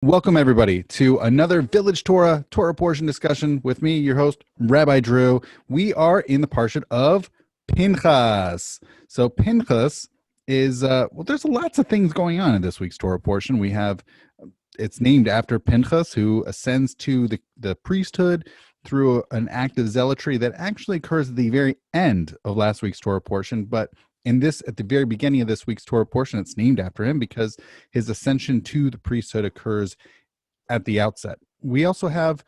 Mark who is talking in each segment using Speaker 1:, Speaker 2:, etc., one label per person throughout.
Speaker 1: Welcome, everybody, to another Village Torah portion discussion with me, your host, Rabbi Drew. We are in the parsha of Pinhas. So Pinhas is, there's lots of things going on in this week's Torah portion. We have, it's named after Pinhas, who ascends to the priesthood through an act of zealotry that actually occurs at the very end of last week's Torah portion, but at the very beginning of this week's Torah portion, it's named after him because his ascension to the priesthood occurs at the outset. We also have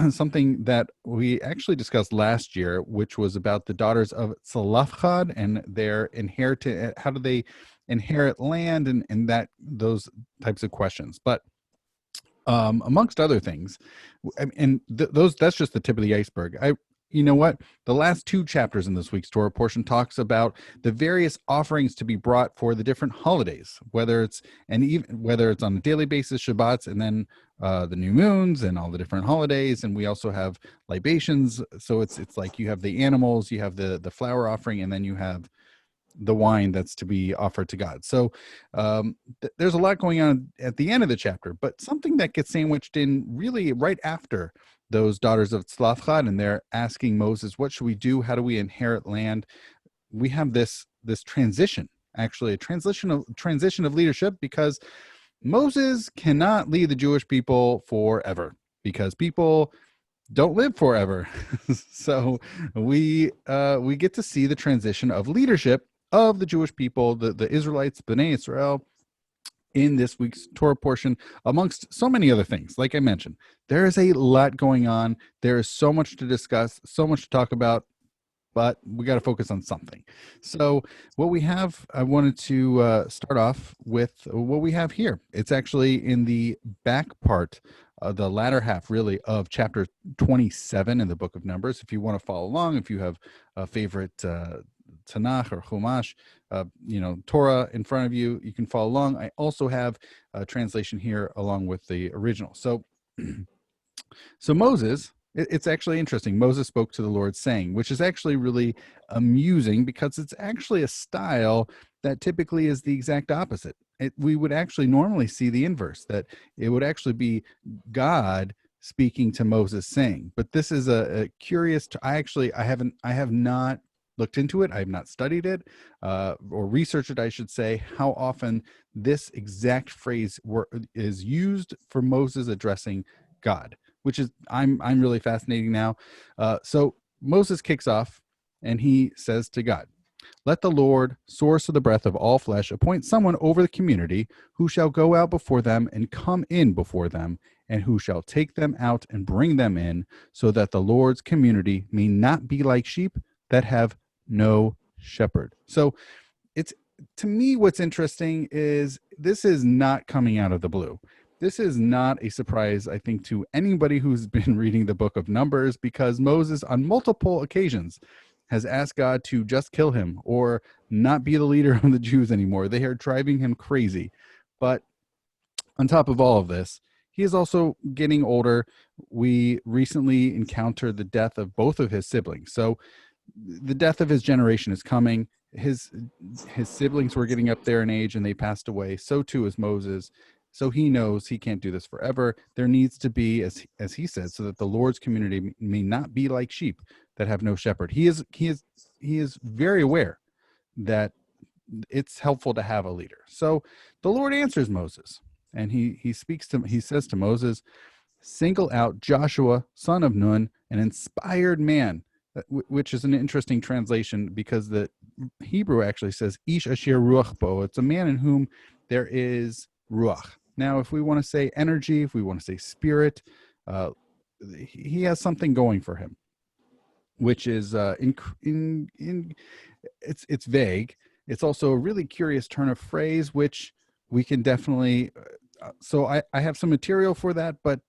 Speaker 1: something that we actually discussed last year, which was about the daughters of Tzalafchad and their inheritance. How do they inherit land, and those types of questions. But amongst other things, that's just the tip of the iceberg. You know what? The last two chapters in this week's Torah portion talks about the various offerings to be brought for the different holidays, whether it's on a daily basis, Shabbats, and then the new moons and all the different holidays. And we also have libations. So it's like you have the animals, you have the flour offering, and then you have the wine that's to be offered to God. So there's a lot going on at the end of the chapter, but something that gets sandwiched in really right after those daughters of Tzlafchad, and they're asking Moses, what should we do? How do we inherit land? We have this transition, actually a transition of leadership, because Moses cannot lead the Jewish people forever, because people don't live forever. So we get to see the transition of leadership of the Jewish people, the Israelites, Bnei Israel, in this week's Torah portion, amongst so many other things. Like I mentioned, there is a lot going on. There is so much to discuss, so much to talk about, but we got to focus on something. So what we have, I wanted to start off with what we have here. It's actually in the back part, the latter half, really, of chapter 27 in the book of Numbers. If you want to follow along, if you have a favorite Tanakh or Chumash, Torah in front of you, you can follow along. I also have a translation here along with the original. So Moses, it's actually interesting. Moses spoke to the Lord saying, which is actually really amusing because it's actually a style that typically is the exact opposite. We would actually normally see the inverse, that it would actually be God speaking to Moses saying. But this is a curious, I have not looked into it. I have not studied it or researched it, I should say, how often this exact phrase is used for Moses addressing God, which is I'm really fascinating now. So Moses kicks off and he says to God, "Let the Lord, source of the breath of all flesh, appoint someone over the community who shall go out before them and come in before them, and who shall take them out and bring them in, so that the Lord's community may not be like sheep that have no shepherd." So it's, to me, what's interesting is this is not coming out of the blue. This is not a surprise, I think, to anybody who's been reading the book of Numbers, because Moses, on multiple occasions, has asked God to just kill him or not be the leader of the Jews anymore. They are driving him crazy. But on top of all of this, he is also getting older. We recently encountered the death of both of his siblings. So the death of his generation is coming. His siblings were getting up there in age and they passed away. So too is Moses. So he knows he can't do this forever. There needs to be, as he said, so that the Lord's community may not be like sheep that have no shepherd. He is very aware that it's helpful to have a leader. So the Lord answers Moses, and he says to Moses, "Single out Joshua, son of Nun, an inspired man," which is an interesting translation because the Hebrew actually says Ish Asher Ruach Bo. It's a man in whom there is Ruach. Now, if we want to say energy, if we want to say spirit, he has something going for him, which is it's vague. It's also a really curious turn of phrase, which we can definitely. So I have some material for that, but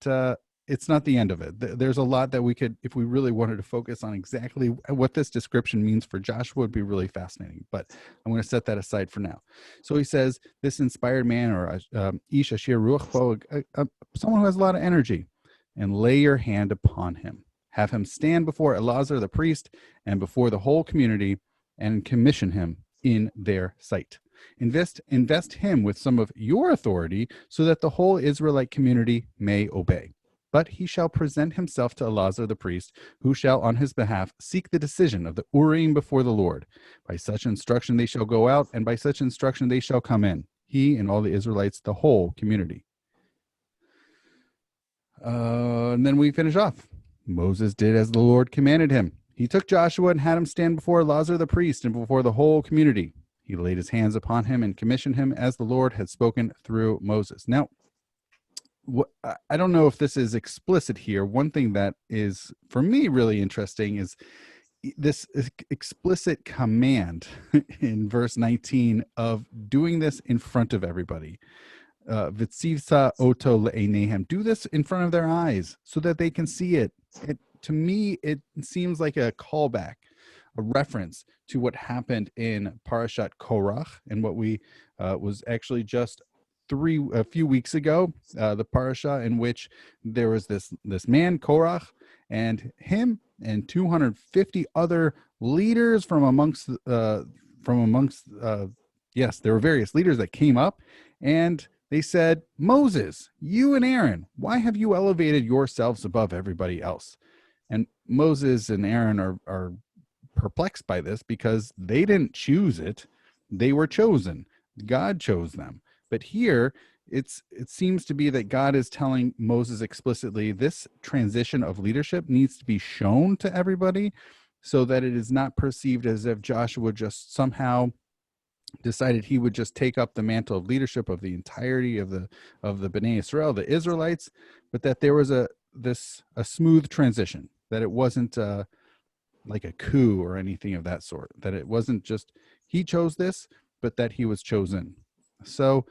Speaker 1: it's not the end of it. There's a lot that we could, if we really wanted to focus on exactly what this description means for Joshua, would be really fascinating. But I'm going to set that aside for now. So he says, this inspired man, or Ish Ashir Ruach Bo, someone who has a lot of energy, and lay your hand upon him. Have him stand before Elazar the priest and before the whole community, and commission him in their sight. Invest him with some of your authority so that the whole Israelite community may obey. But he shall present himself to Eleazar the priest, who shall on his behalf seek the decision of the Urim before the Lord. By such instruction they shall go out, and by such instruction they shall come in, he and all the Israelites, the whole community. And then we finish off. Moses did as the Lord commanded him. He took Joshua and had him stand before Eleazar the priest and before the whole community. He laid his hands upon him and commissioned him as the Lord had spoken through Moses. Now, I don't know if this is explicit here. One thing that is, for me, really interesting is this explicit command in verse 19 of doing this in front of everybody. V'tzivsa oto le'einehem. Do this in front of their eyes so that they can see it. To me, it seems like a callback, a reference to what happened in Parashat Korach and what we was actually just a few weeks ago, the parasha in which there was this man Korach and him and 250 other leaders from amongst yes, there were various leaders that came up and they said, Moses, you and Aaron, why have you elevated yourselves above everybody else? And Moses and Aaron are perplexed by this because they didn't choose it. They were chosen. God chose them. But here, it seems to be that God is telling Moses explicitly this transition of leadership needs to be shown to everybody so that it is not perceived as if Joshua just somehow decided he would just take up the mantle of leadership of the entirety of the Bnei Israel, the Israelites, but that there was a smooth transition, that it wasn't like a coup or anything of that sort, that it wasn't just he chose this, but that he was chosen. So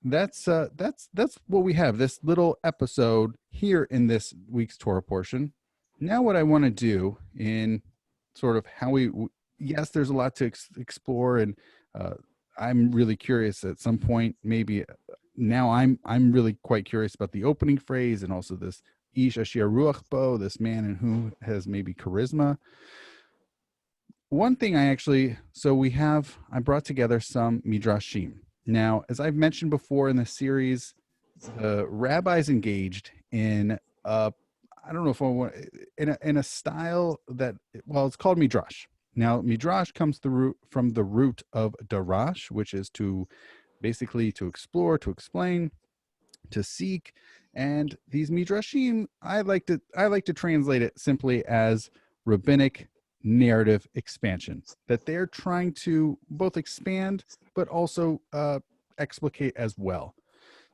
Speaker 1: that's what we have, this little episode here in this week's Torah portion. Now what I want to do in sort of how yes, there's a lot to explore, and I'm really curious at some point, maybe now I'm really quite curious about the opening phrase and also this Ish Asher Ruach Bo, this man in whom has maybe charisma. One thing I brought together some midrashim. Now, as I've mentioned before in the series, the rabbis engaged in I don't know if I want in a style that, well, it's called midrash. Now, midrash comes from the root of darash, which is to basically to explore, to explain, to seek. And these midrashim, I like to translate it simply as rabbinic narrative expansion, that they're trying to both expand but also explicate as well.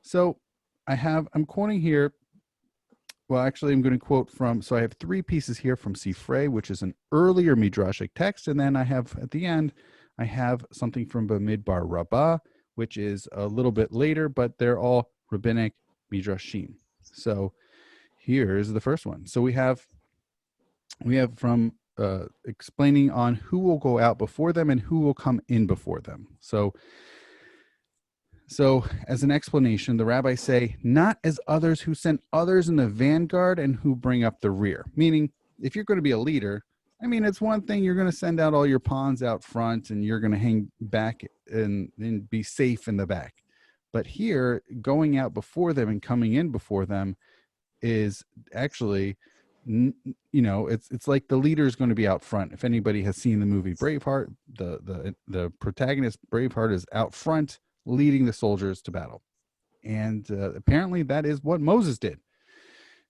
Speaker 1: So I'm quoting here. Well, actually, I'm going to quote so I have three pieces here from Sifrei, which is an earlier midrashic text, and then I have at the end, I have something from Bamidbar Rabbah, which is a little bit later, but they're all rabbinic midrashim. So here's the first one. So we have from explaining on who will go out before them and who will come in before them. So as an explanation, the rabbis say, not as others who send others in the vanguard and who bring up the rear. Meaning, if you're going to be a leader, I mean, it's one thing you're going to send out all your pawns out front and you're going to hang back and be safe in the back. But here, going out before them and coming in before them is actually, it's like the leader is going to be out front. If anybody has seen the movie Braveheart, the protagonist Braveheart is out front, leading the soldiers to battle. And apparently that is what Moses did.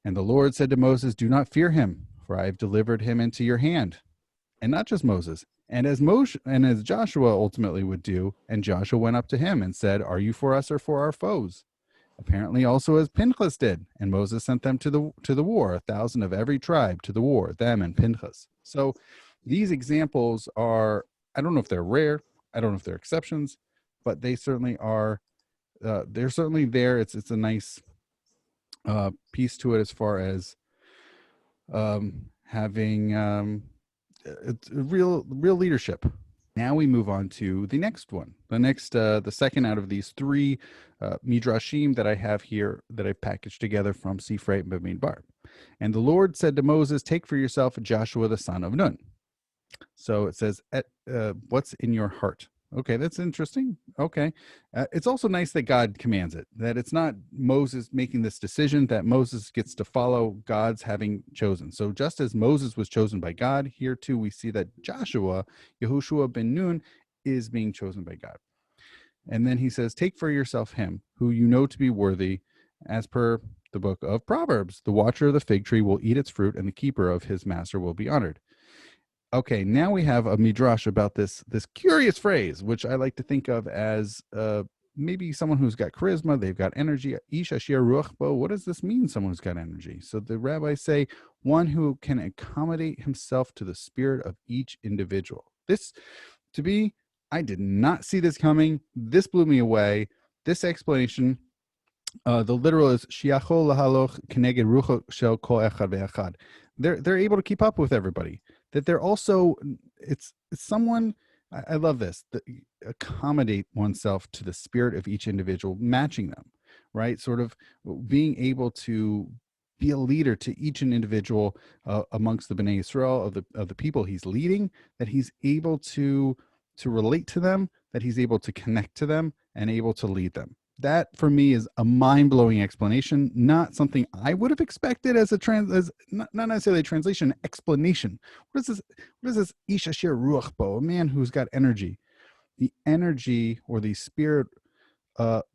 Speaker 1: And the Lord said to Moses, do not fear him, for I have delivered him into your hand. And not just Moses, and as Joshua ultimately would do, and Joshua went up to him and said, are you for us or for our foes? Apparently also as Pinhas did, and Moses sent them to the war, 1,000 of every tribe to the war, them and Pinhas. So these examples are, I don't know if they're rare, I don't know if they're exceptions, but they certainly are. They're certainly there. It's a nice piece to it as far as having it's real leadership. Now we move on to the next one. The second out of these three midrashim that I have here that I packaged together from Sifrei and Bamidbar. And the Lord said to Moses, take for yourself Joshua the son of Nun. So it says, what's in your heart? Okay, that's interesting. Okay. It's also nice that God commands it, that it's not Moses making this decision, that Moses gets to follow God's having chosen. So just as Moses was chosen by God, here too we see that Joshua, Yehoshua ben Nun, is being chosen by God. And then he says, take for yourself him who you know to be worthy, as per the book of Proverbs. The watcher of the fig tree will eat its fruit, and the keeper of his master will be honored. Okay, now we have a midrash about this curious phrase, which I like to think of as maybe someone who's got charisma, they've got energy. Ish ashir ruach bo. What does this mean? Someone who's got energy. So the rabbis say one who can accommodate himself to the spirit of each individual. This, to me, I did not see this coming. This blew me away. This explanation. The literal is shiachol lahaloch keneged rucho shel kol echad ve'echad. They're able to keep up with everybody. That they're also it's someone. I love this. Accommodate oneself to the spirit of each individual, matching them, right? Sort of being able to be a leader to each and individual amongst the Bnei Israel of the people he's leading. That he's able to relate to them. That he's able to connect to them and able to lead them. That for me is a mind-blowing explanation, not something I would have expected as not necessarily a translation, explanation. What is this ish ashir ruach bo, a man who's got energy? The energy or the spirit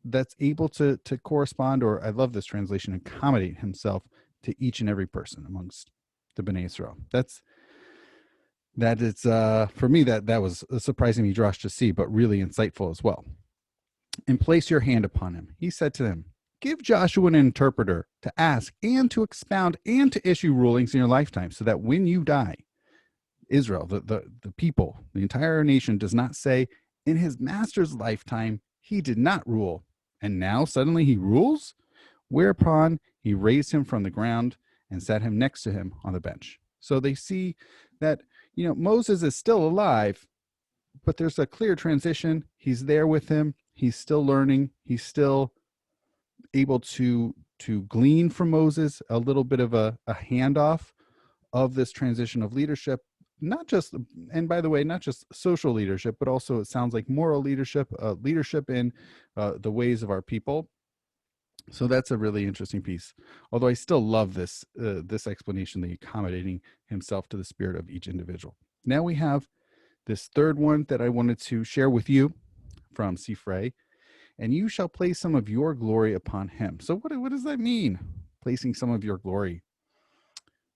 Speaker 1: that's able to correspond, or I love this translation, accommodate himself to each and every person amongst the Bnei Israel. That it's for me that was a surprising midrash to see, but really insightful as well. And place your hand upon him. He said to them, give Joshua an interpreter to ask and to expound and to issue rulings in your lifetime, so that when you die, Israel, the people, the entire nation does not say, in his master's lifetime, he did not rule, and now suddenly he rules? Whereupon he raised him from the ground and set him next to him on the bench. So they see that, Moses is still alive, but there's a clear transition. He's there with him. He's still learning. He's still able to glean from Moses a little bit of a handoff of this transition of leadership, not just, and by the way, not just social leadership, but also it sounds like moral leadership, leadership in the ways of our people. So that's a really interesting piece. Although I still love this explanation, the accommodating himself to the spirit of each individual. Now we have this third one that I wanted to share with you from Sifrei, and you shall place some of your glory upon him. So what does that mean? Placing some of your glory.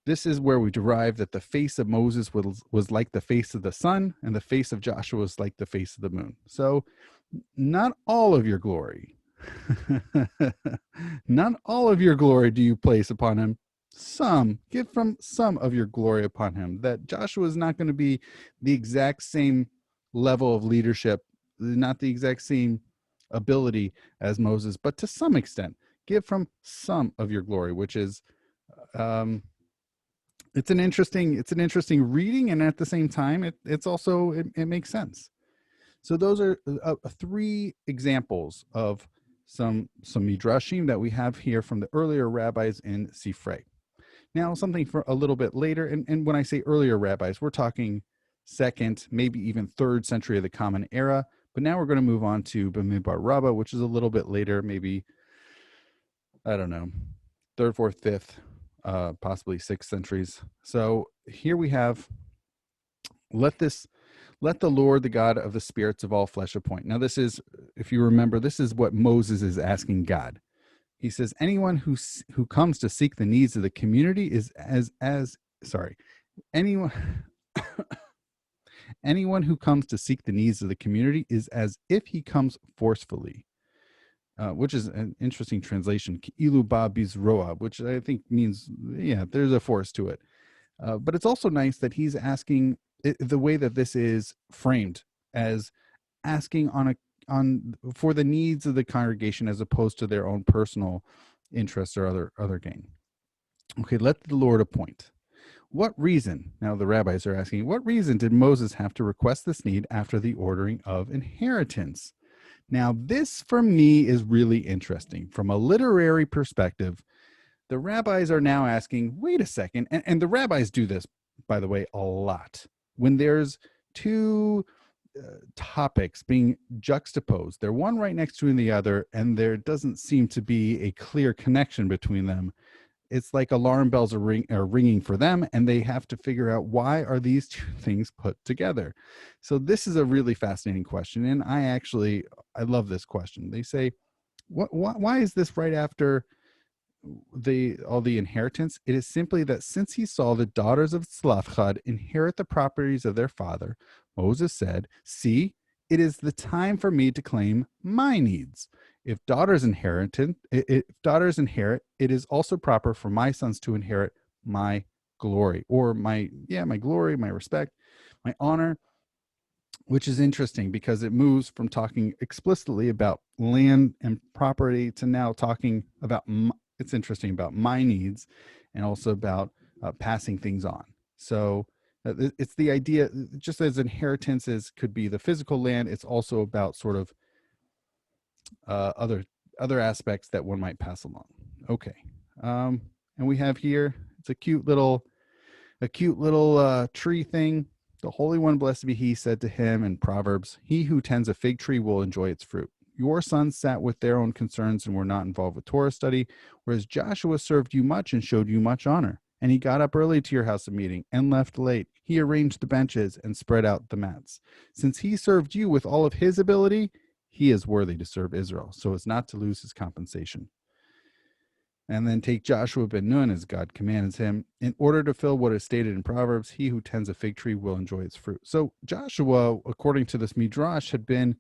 Speaker 1: This is where we derive that the face of Moses was like the face of the sun, and the face of Joshua was like the face of the moon. So not all of your glory, not all of your glory do you place upon him. Give from some of your glory upon him. That Joshua is not going to be the exact same level of leadership, not the exact same ability as Moses, but to some extent, give from some of your glory, which is, it's an interesting reading, and at the same time, it makes sense. So those are three examples of some midrashim that we have here from the earlier rabbis in Sifrei. Now, something for a little bit later, and when I say earlier rabbis, we're talking 2nd, maybe even 3rd century of the Common Era. But now we're going to move on to Bamidbar Rabbah, which is a little bit later, maybe, I don't know, 3rd, 4th, 5th, possibly 6th centuries. So here we have, let the Lord, the God of the spirits of all flesh, appoint. Now this is, if you remember, this is what Moses is asking God. He says, anyone who comes to seek the needs of the community is anyone who comes to seek the needs of the community is as if he comes forcefully, which is an interesting translation, ilu ba bizroa, which I think means, there's a force to it. But it's also nice that he's asking, the way that this is framed as asking for the needs of the congregation as opposed to their own personal interests or other gain. Okay, let the Lord appoint. What reason, now the rabbis are asking, what reason did Moses have to request this need after the ordering of inheritance? Now, this for me is really interesting. From a literary perspective, the rabbis are now asking, wait a second, and the rabbis do this, by the way, a lot. When there's two topics being juxtaposed. They're one right next to the other, and there doesn't seem to be a clear connection between them. It's like alarm bells are ringing for them, and they have to figure out, why are these two things put together? So this is a really fascinating question, and I love this question. They say, why is this right after all the inheritance? It is simply that since he saw the daughters of Tzlafchad inherit the properties of their father, Moses said, "See, it is the time for me to claim my needs. If daughters inherit, it is also proper for my sons to inherit my glory, or my glory, my respect, my honor." Which is interesting because it moves from talking explicitly about land and property to now talking about, it's interesting, about my needs, and also about passing things on. So it's the idea, just as inheritances could be the physical land, it's also about sort of other aspects that one might pass along. Okay. And we have here, it's a cute little tree thing. The Holy One, blessed be he, said to him in Proverbs, "He who tends a fig tree will enjoy its fruit." Your sons sat with their own concerns and were not involved with Torah study, whereas Joshua served you much and showed you much honor. And he got up early to your house of meeting and left late. He arranged the benches and spread out the mats. Since he served you with all of his ability, he is worthy to serve Israel, so as not to lose his compensation. And then take Joshua ben Nun, as God commands him, in order to fill what is stated in Proverbs, "He who tends a fig tree will enjoy its fruit." So Joshua, according to this midrash, had been,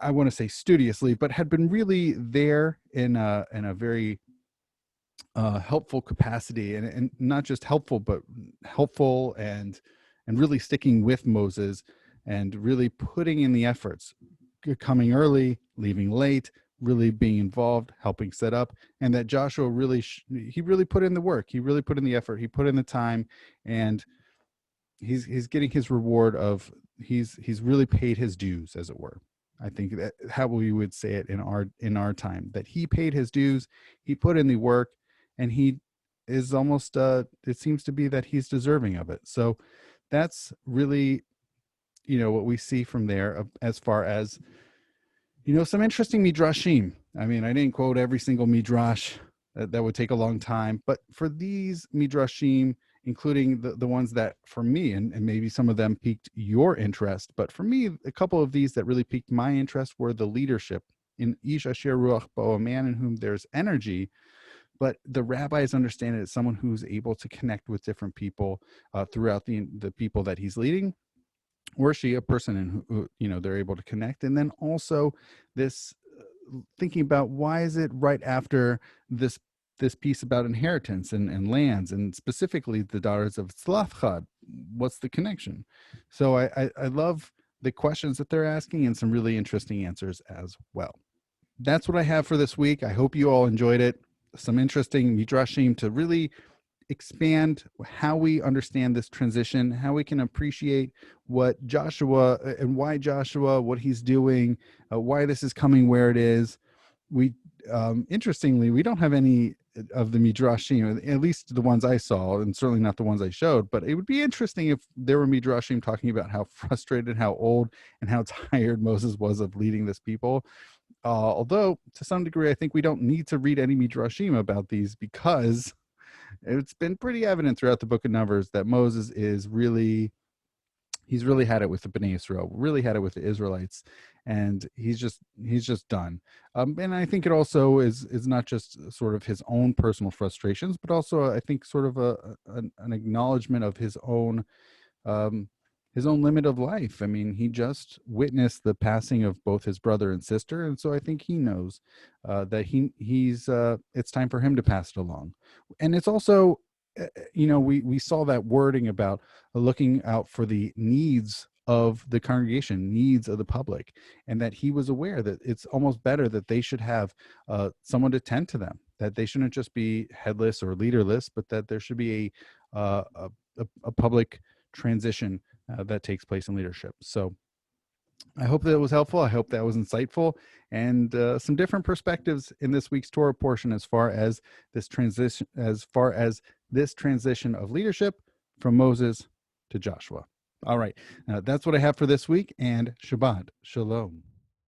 Speaker 1: I want to say studiously, but had been really there in a very helpful capacity, and not just helpful, but helpful and really sticking with Moses and really putting in the efforts, coming early, leaving late, really being involved, helping set up. And that Joshua really he really put in the work, he really put in the effort, he put in the time, and he's getting his reward of, he's really paid his dues, as it were. I think that how we would say it in our time, that he paid his dues, he put in the work, and he is almost it seems to be that he's deserving of it. So that's really, what we see from there, as far as, some interesting midrashim. I mean, I didn't quote every single midrash. That would take a long time. But for these midrashim, including the ones that, for me, and maybe some of them piqued your interest, but for me, a couple of these that really piqued my interest were the leadership in Ish Asher Ruach Bo, a man in whom there's energy. But the rabbis understand it as someone who's able to connect with different people throughout the people that he's leading, or she, a person in who they're able to connect. And then also this thinking about, why is it right after this piece about inheritance and lands, and specifically the daughters of Tzlafchad? What's the connection? So I love the questions that they're asking, and some really interesting answers as well. That's what I have for this week. I hope you all enjoyed it. Some interesting midrashim to really expand how we understand this transition, how we can appreciate what Joshua, and why Joshua, what he's doing, why this is coming where it is. We interestingly, we don't have any of the midrashim, at least the ones I saw, and certainly not the ones I showed, but it would be interesting if there were midrashim talking about how frustrated, how old, and how tired Moses was of leading this people. Although to some degree, I think we don't need to read any midrashim about these, because it's been pretty evident throughout the book of Numbers that Moses he's really had it with the Bnei Israel, really had it with the Israelites, and he's just done. And I think it also is not just sort of his own personal frustrations, but also I think sort of an acknowledgement of his own limit of life. I mean, he just witnessed the passing of both his brother and sister, and so I think he knows that he's it's time for him to pass it along. And it's also, we saw that wording about looking out for the needs of the congregation, needs of the public, and that he was aware that it's almost better that they should have someone to tend to them, that they shouldn't just be headless or leaderless, but that there should be a public transition that takes place in leadership. So I hope that was helpful. I hope that was insightful, and some different perspectives in this week's Torah portion as far as this transition of leadership from Moses to Joshua. All right. That's what I have for this week, and Shabbat Shalom.